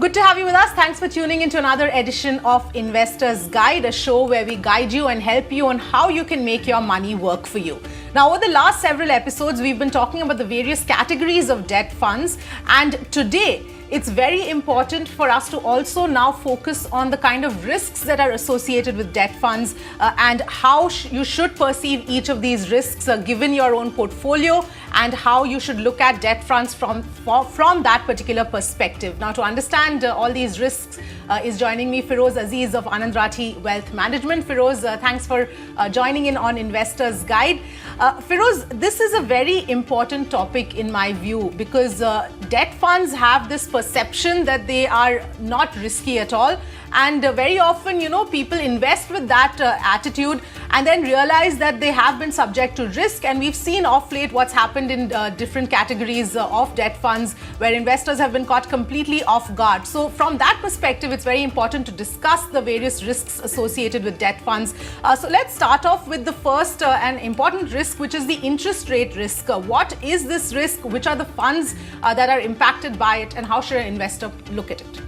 Good to have you with us. Thanks for tuning into another edition of Investor's Guide, a show where we guide you and help you on how you can make your money work for you. Now, over the last several episodes, we've been talking about the various categories of debt funds, and today it's very important for us to also now focus on the kind of risks that are associated with debt funds and how you should perceive each of these risks given your own portfolio, and how you should look at debt funds from that particular perspective. Now, to understand all these risks is joining me Feroze Azeez of Avni Raja Wealth Management. Feroze, thanks for joining in on Investor's Guide. Feroze, this is a very important topic in my view, because debt funds have this perception that they are not risky at all, and very often, people invest with that attitude and then realize that they have been subject to risk. And we've seen off late what's happened in different categories of debt funds where investors have been caught completely off guard. So from that perspective, it's very important to discuss the various risks associated with debt funds. So let's start off with the first and important risk, which is the interest rate risk. What is this risk? Which are the funds that are impacted by it, and how should an investor look at it?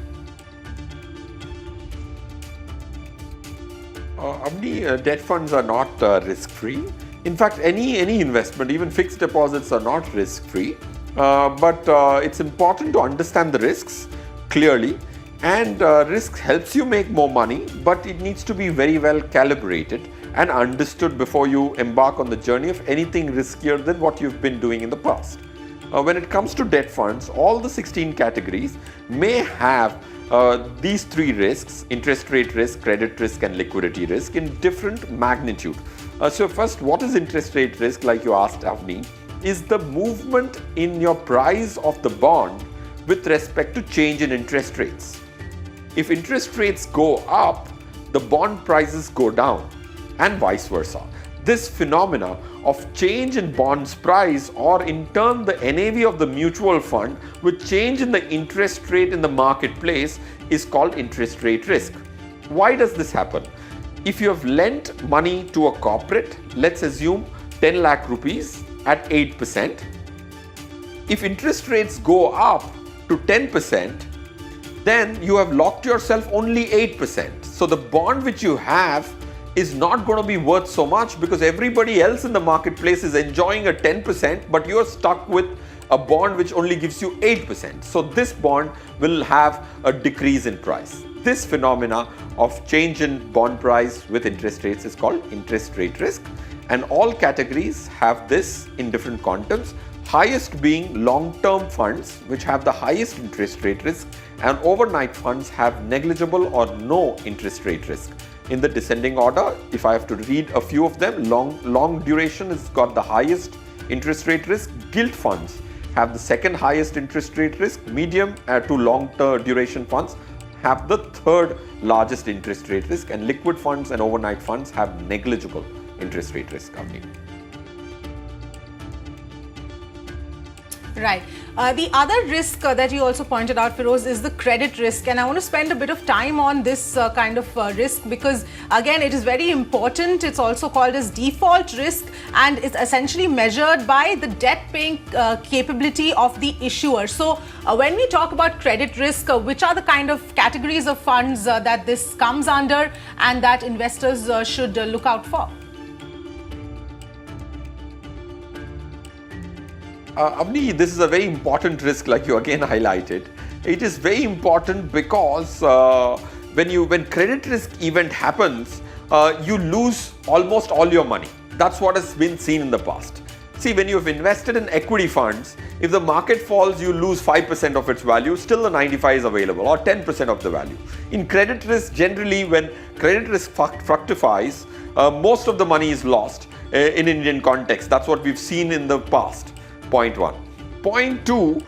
Avni, debt funds are not risk-free. In fact, any investment, even fixed deposits, are not risk-free. But it's important to understand the risks clearly. And risk helps you make more money, but it needs to be very well calibrated and understood before you embark on the journey of anything riskier than what you've been doing in the past. When it comes to debt funds, all the 16 categories may have these three risks: interest rate risk, credit risk, and liquidity risk, in different magnitude. So first, what is interest rate risk, like you asked, Avni, is the movement in your price of the bond with respect to change in interest rates. If interest rates go up, the bond prices go down, and vice versa. This phenomena of change in bonds price, or in turn the NAV of the mutual fund with change in the interest rate in the marketplace, is called interest rate risk. Why does this happen? If you have lent money to a corporate, let's assume 10 lakh rupees at 8%. If interest rates go up to 10%, then you have locked yourself only 8%. So the bond which you have is not going to be worth so much, because everybody else in the marketplace is enjoying a 10%, but you're stuck with a bond which only gives you 8%. So this bond will have a decrease in price. This phenomena of change in bond price with interest rates is called interest rate risk, and all categories have this in different quantums, highest being long-term funds, which have the highest interest rate risk, and overnight funds have negligible or no interest rate risk. In the descending order, if I have to read a few of them, long duration has got the highest interest rate risk. Gilt funds have the second highest interest rate risk. Medium to long duration funds have the third largest interest rate risk, and liquid funds and overnight funds have negligible interest rate risk. Right. The other risk that you also pointed out, Feroze, is the credit risk. And I want to spend a bit of time on this kind of risk, because, again, it is very important. It's also called as default risk, and it's essentially measured by the debt-paying capability of the issuer. So when we talk about credit risk, which are the kind of categories of funds that this comes under and that investors should look out for? Avni, this is a very important risk, like you again highlighted. It is very important because when credit risk event happens, you lose almost all your money. That's what has been seen in the past. See, when you've invested in equity funds, if the market falls, you lose 5% of its value, still the 95 is available, or 10% of the value. In credit risk, generally when credit risk fructifies, most of the money is lost in Indian context. That's what we've seen in the past. Point one. Point two,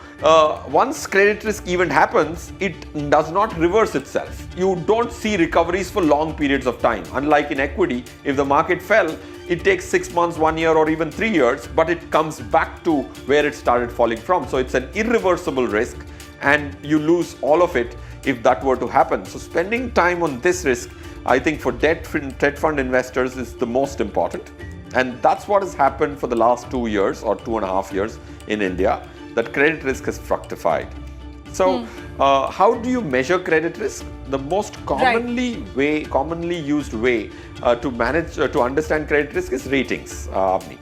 once credit risk event happens, it does not reverse itself. You don't see recoveries for long periods of time. Unlike in equity, if the market fell, it takes 6 months, 1 year, or even 3 years, but it comes back to where it started falling from. So it's an irreversible risk, and you lose all of it if that were to happen. So spending time on this risk, I think for debt fund investors, is the most important. And that's what has happened for the last 2 years or 2.5 years in India, that credit risk has fructified. So How do you measure credit risk? The most commonly used way to manage to understand credit risk is ratings, Avni.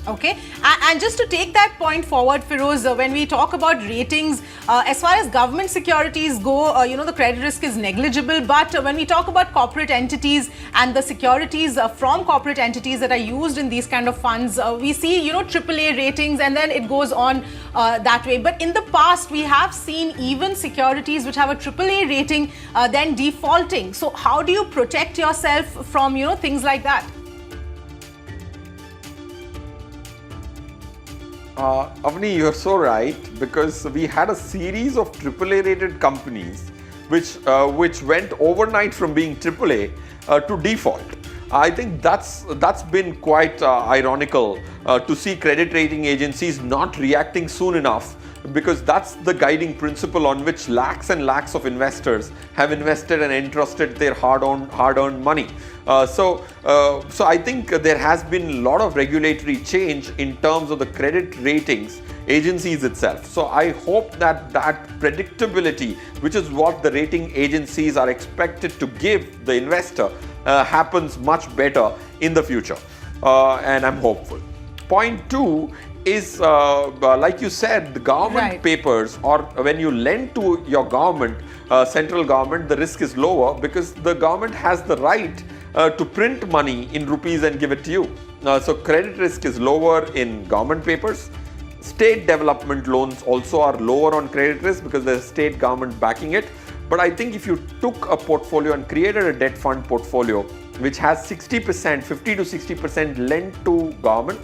Okay, and just to take that point forward, Feroze, when we talk about ratings, as far as government securities go, the credit risk is negligible. But when we talk about corporate entities and the securities from corporate entities that are used in these kind of funds, we see, AAA ratings, and then it goes on that way. But in the past, we have seen even securities which have a AAA rating then defaulting. So how do you protect yourself from, things like that? Avni, you're so right, because we had a series of AAA rated companies which went overnight from being AAA to default. I think that's been quite ironical to see credit rating agencies not reacting soon enough, because that's the guiding principle on which lakhs and lakhs of investors have invested and entrusted their hard-earned money. So I think there has been a lot of regulatory change in terms of the credit ratings agencies itself. So I hope that predictability, which is what the rating agencies are expected to give the investor, happens much better in the future. And I'm hopeful. Point two is, like you said, the government papers, or when you lend to your government, central government, the risk is lower because the government has the right to print money in rupees and give it to you. So credit risk is lower in government papers. State development loans also are lower on credit risk because there's state government backing it. But I think if you took a portfolio and created a debt fund portfolio which has 60%, 50 to 60% lent to government,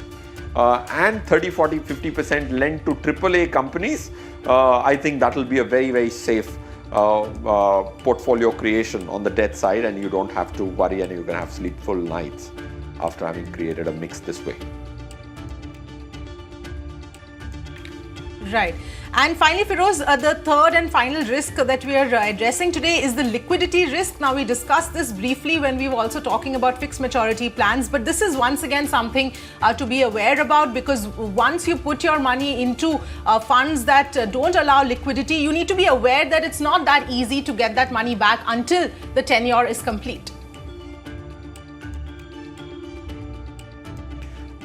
and 30, 40, 50% lent to AAA companies, I think that will be a very, very safe portfolio creation on the debt side, and you don't have to worry, and you can have sleepful nights after having created a mix this way. Right. And finally, Feroze, the third and final risk that we are addressing today is the liquidity risk. Now, we discussed this briefly when we were also talking about fixed maturity plans, but this is once again something to be aware about, because once you put your money into funds that don't allow liquidity, you need to be aware that it's not that easy to get that money back until the tenure is complete.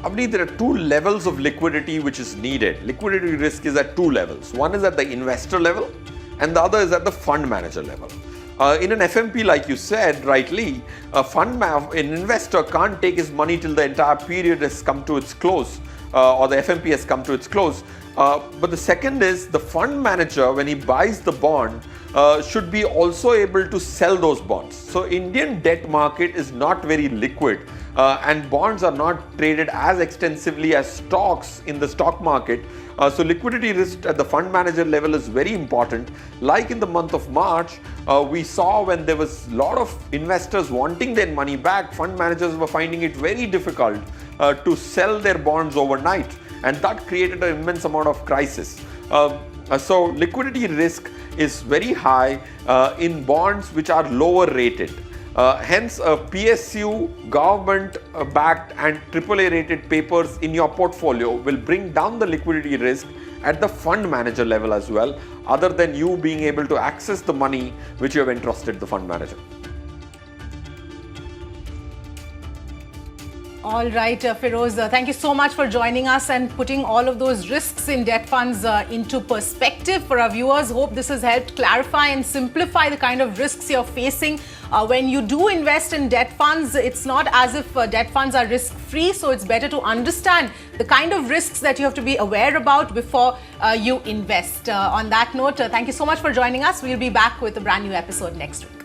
Avni, there are two levels of liquidity which is needed. Liquidity risk is at two levels. One is at the investor level and the other is at the fund manager level. In an FMP, like you said rightly, an investor can't take his money till the entire period has come to its close, or the FMP has come to its close. But the second is the fund manager, when he buys the bond, should be also able to sell those bonds. So Indian debt market is not very liquid, and bonds are not traded as extensively as stocks in the stock market. So liquidity risk at the fund manager level is very important. Like in the month of March, we saw when there was a lot of investors wanting their money back, fund managers were finding it very difficult to sell their bonds overnight, and that created an immense amount of crisis. So liquidity risk is very high in bonds which are lower rated. Hence, PSU, government-backed and AAA rated papers in your portfolio will bring down the liquidity risk at the fund manager level as well, other than you being able to access the money which you have entrusted the fund manager. All right, Feroze, thank you so much for joining us and putting all of those risks in debt funds into perspective for our viewers. Hope this has helped clarify and simplify the kind of risks you're facing. When you do invest in debt funds, it's not as if debt funds are risk-free, so it's better to understand the kind of risks that you have to be aware about before you invest. On that note, thank you so much for joining us. We'll be back with a brand new episode next week.